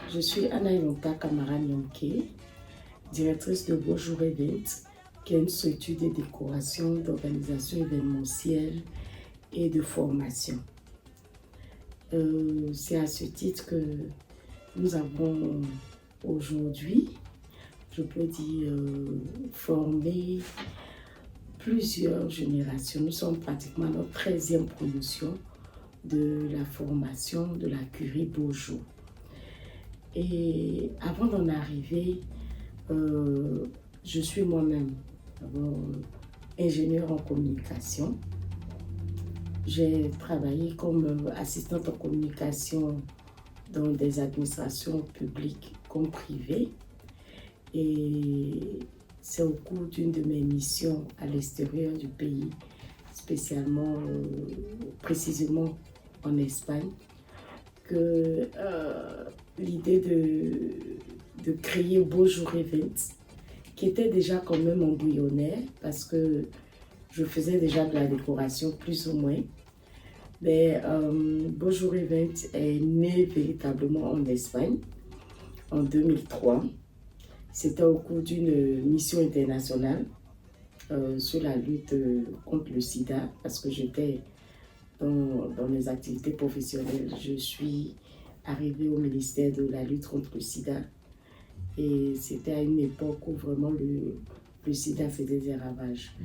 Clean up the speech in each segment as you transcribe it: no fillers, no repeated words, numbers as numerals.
Je suis Anna-Yonka Kamara-Nyonke, directrice de Beaujour Events, qui est une structure de décoration, d'organisation événementielle et de formation. C'est à ce titre que nous avons aujourd'hui, je peux dire, formé plusieurs générations. Nous sommes pratiquement à notre 13e promotion de la formation de la curie Beaujour. Et avant d'en arriver, je suis moi-même ingénieure en communication. J'ai travaillé comme assistante en communication dans des administrations publiques comme privées. Et c'est au cours d'une de mes missions à l'extérieur du pays, spécialement, précisément en Espagne, que l'idée de créer Beaujour Events, qui était déjà quand même embryonnaire, parce que je faisais déjà de la décoration plus ou moins. Mais Beaujour Events est né véritablement en Espagne en 2003. C'était au cours d'une mission internationale sur la lutte contre le sida, parce que j'étais dans mes activités professionnelles. Je suis arrivée au ministère de la lutte contre le sida et c'était à une époque où vraiment le sida faisait des ravages.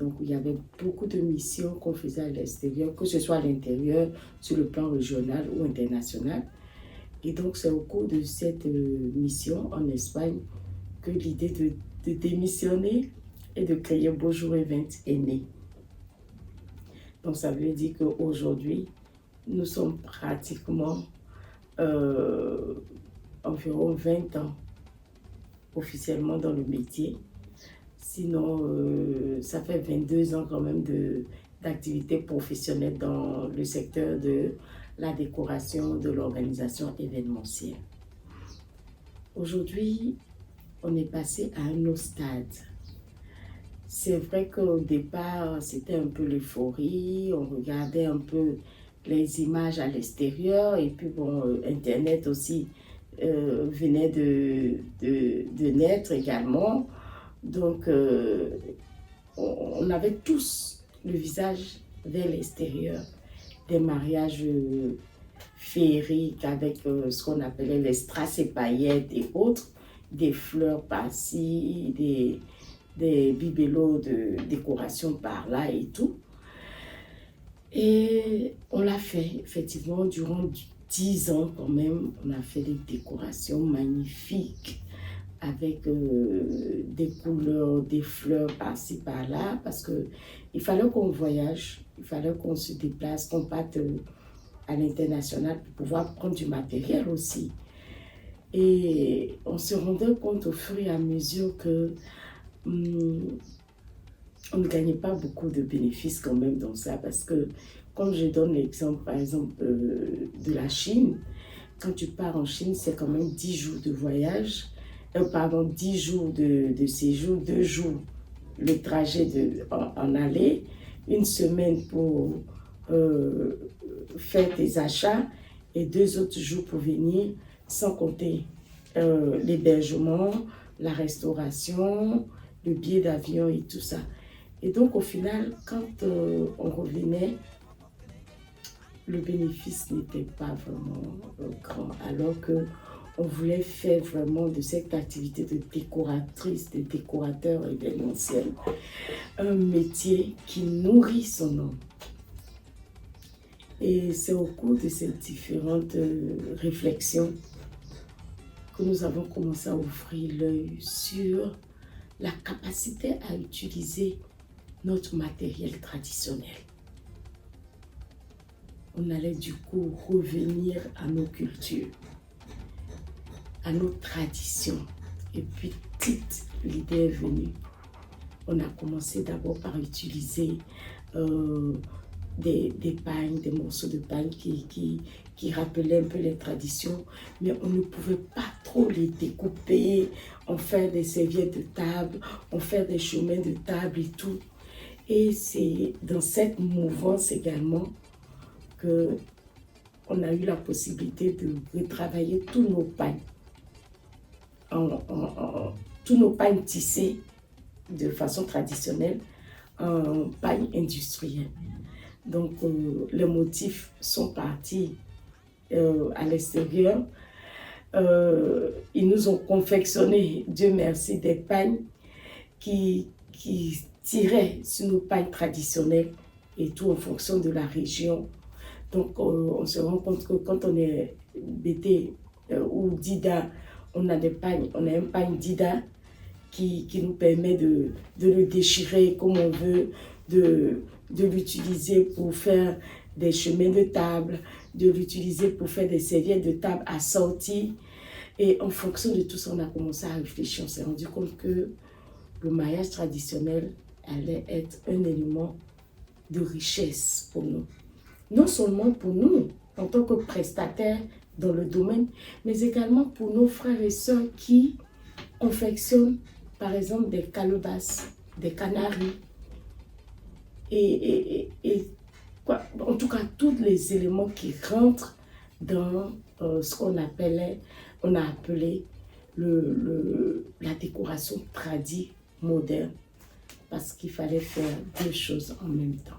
Donc il y avait beaucoup de missions qu'on faisait à l'extérieur, que ce soit à l'intérieur, sur le plan régional ou international. Et donc c'est au cours de cette mission en Espagne que l'idée de démissionner et de créer Beaujour Events est née. Donc ça veut dire qu'aujourd'hui, nous sommes pratiquement environ 20 ans officiellement dans le métier. Sinon, ça fait 22 ans quand même d'activité professionnelle dans le secteur de la décoration, de l'organisation événementielle. Aujourd'hui, on est passé à un autre stade. C'est vrai qu'au départ, c'était un peu l'euphorie, on regardait un peu les images à l'extérieur et puis bon, Internet aussi venait de naître également. Donc, on avait tous le visage vers l'extérieur, des mariages féeriques avec ce qu'on appelait les strass et paillettes et autres, des fleurs par-ci, des bibelots de décoration par là et tout. Et on l'a fait effectivement durant 10 ans quand même. On a fait des décorations magnifiques avec des couleurs, des fleurs par-ci par-là, parce qu'il fallait qu'on voyage, il fallait qu'on se déplace, qu'on parte à l'international pour pouvoir prendre du matériel aussi. Et on se rendait compte au fur et à mesure que on ne gagnait pas beaucoup de bénéfices quand même dans ça, parce que, comme je donne l'exemple par exemple de la Chine, quand tu pars en Chine, c'est quand même 10 jours de voyage, 10 jours de séjour, 2 jours le trajet en aller, 1 semaine pour faire tes achats et 2 autres jours pour venir, sans compter l'hébergement, la restauration, le billet d'avion et tout ça. Et donc au final, quand on revenait, le bénéfice n'était pas vraiment grand, alors qu'on voulait faire vraiment de cette activité de décoratrice, de décorateur événementiel, un métier qui nourrit son nom. Et c'est au cours de ces différentes réflexions que nous avons commencé à ouvrir l'œil sur la capacité à utiliser notre matériel traditionnel. On allait du coup revenir à nos cultures, à nos traditions. Et puis, petite, l'idée est venue. On a commencé d'abord par utiliser des pagnes, des morceaux de pagnes qui rappelaient un peu les traditions, mais on ne pouvait pas trop les découper, en faire des serviettes de table, en faire des chemins de table et tout. Et c'est dans cette mouvance également qu'on on a eu la possibilité de retravailler tous nos pagnes, tous nos pagnes tissés de façon traditionnelle en pagnes industrielles. Donc, les motifs sont partis à l'extérieur. Ils nous ont confectionné, Dieu merci, des pagnes qui tiraient sur nos pagnes traditionnelles et tout en fonction de la région. Donc, on se rend compte que quand on est Bété ou Dida, on a un pagne Dida qui nous permet de le déchirer comme on veut, de l'utiliser pour faire des chemins de table, de l'utiliser pour faire des serviettes de table assorties. Et en fonction de tout ça, on a commencé à réfléchir. On s'est rendu compte que le maillage traditionnel allait être un élément de richesse pour nous. Non seulement pour nous, en tant que prestataires dans le domaine, mais également pour nos frères et sœurs qui confectionnent, par exemple, des calebasses, des canaris, et quoi, en tout cas, tous les éléments qui rentrent dans ce qu'on a appelé la décoration tradie moderne, parce qu'il fallait faire deux choses en même temps.